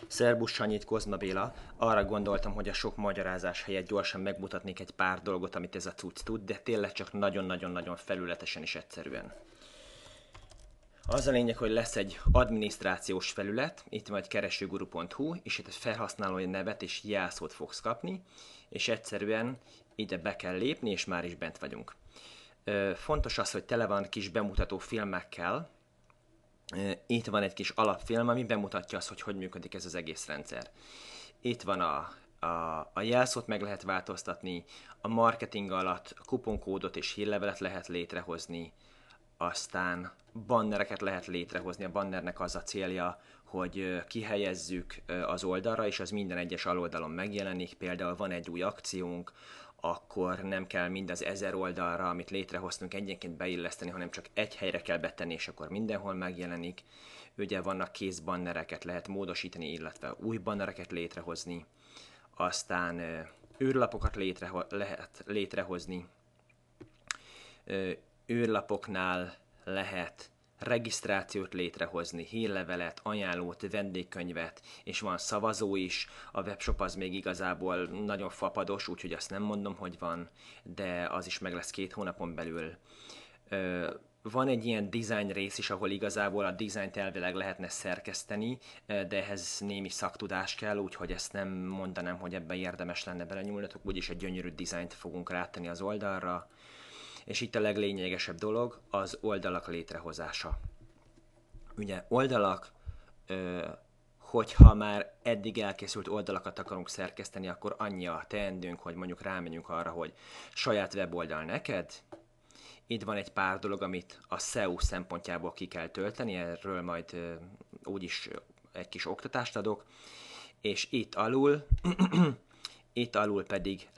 Szerbusz Sanyit, Kozma Béla. Arra gondoltam, hogy a sok magyarázás helyett gyorsan megmutatnék egy pár dolgot, amit ez a cucc tud, de tényleg csak nagyon-nagyon-nagyon felületesen és egyszerűen. Az a lényeg, hogy lesz egy adminisztrációs felület, itt van egy keresőguru.hu, és itt egy felhasználói nevet és jelszót fogsz kapni, és egyszerűen ide be kell lépni, és már is bent vagyunk. Fontos az, hogy tele van kis bemutató filmekkel. Itt van egy kis alapfilm, ami bemutatja azt, hogy hogy működik ez az egész rendszer. Itt van a jelszót meg lehet változtatni, a marketing alatt kuponkódot és hírlevelet lehet létrehozni, aztán bannereket lehet létrehozni. A bannernek az a célja, hogy kihelyezzük az oldalra, és az minden egyes aloldalon megjelenik. Például van egy új akciónk, akkor nem kell mind az 1000 oldalra, amit létrehoztunk, egyenként beilleszteni, hanem csak egy helyre kell betenni, és akkor mindenhol megjelenik. Ugye vannak kézbannereket, lehet módosítani, illetve új bannereket létrehozni. Aztán űrlapokat lehet létrehozni. Űrlapoknál lehet regisztrációt létrehozni, hírlevelet, ajánlót, vendégkönyvet, és van szavazó is. A webshop az még igazából nagyon fapados, úgyhogy azt nem mondom, hogy van, de az is meg lesz 2 hónapon belül. Van egy ilyen design rész is, ahol igazából a dizájnt elvileg lehetne szerkeszteni, de ehhez némi szaktudás kell, úgyhogy ezt nem mondanám, hogy ebben érdemes lenne belenyúlnatok, úgyis egy gyönyörű dizájnt fogunk rátenni az oldalra. És itt a leglényegesebb dolog az oldalak létrehozása. Ugye oldalak, hogyha már eddig elkészült oldalakat akarunk szerkeszteni, akkor annyi a teendőnk, hogy mondjuk rámenjünk arra, hogy saját weboldal neked. Itt van egy pár dolog, amit a SEO szempontjából ki kell tölteni, erről majd úgyis egy kis oktatást adok. És itt alul pedig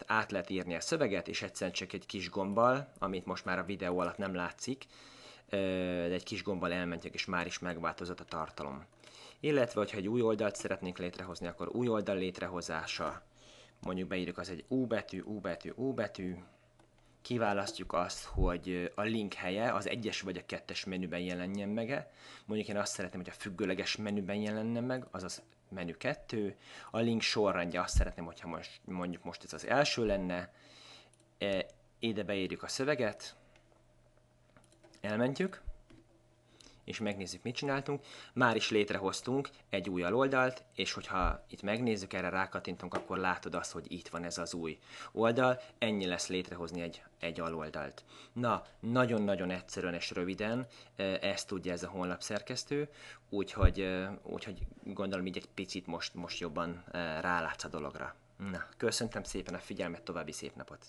át lehet írni a szöveget, és egyszerűen csak egy kis gombbal, amit most már a videó alatt nem látszik, de egy kis gombbal elmentjük, és már is megváltozott a tartalom. Illetve, hogyha egy új oldalt szeretnénk létrehozni, akkor új oldal létrehozása, mondjuk beírjuk az egy U betű, U betű, U betű, kiválasztjuk azt, hogy a link helye az 1-es vagy a 2-es menüben jelenjen meg. Mondjuk én azt szeretném, hogy a függőleges menüben jelenne meg, azaz menü 2. A link sorrendje azt szeretném, hogyha mondjuk most ez az első lenne. Ide beírjuk a szöveget, elmentjük, és megnézzük, mit csináltunk. Már is létrehoztunk egy új aloldalt, és hogyha itt megnézzük, erre rákattintunk, akkor látod azt, hogy itt van ez az új oldal. Ennyi lesz létrehozni egy aloldalt. Na, nagyon-nagyon egyszerűen és röviden ezt tudja ez a honlapszerkesztő, úgyhogy gondolom így egy picit most jobban rálátsz a dologra. Na, köszöntöm szépen a figyelmet, további szép napot!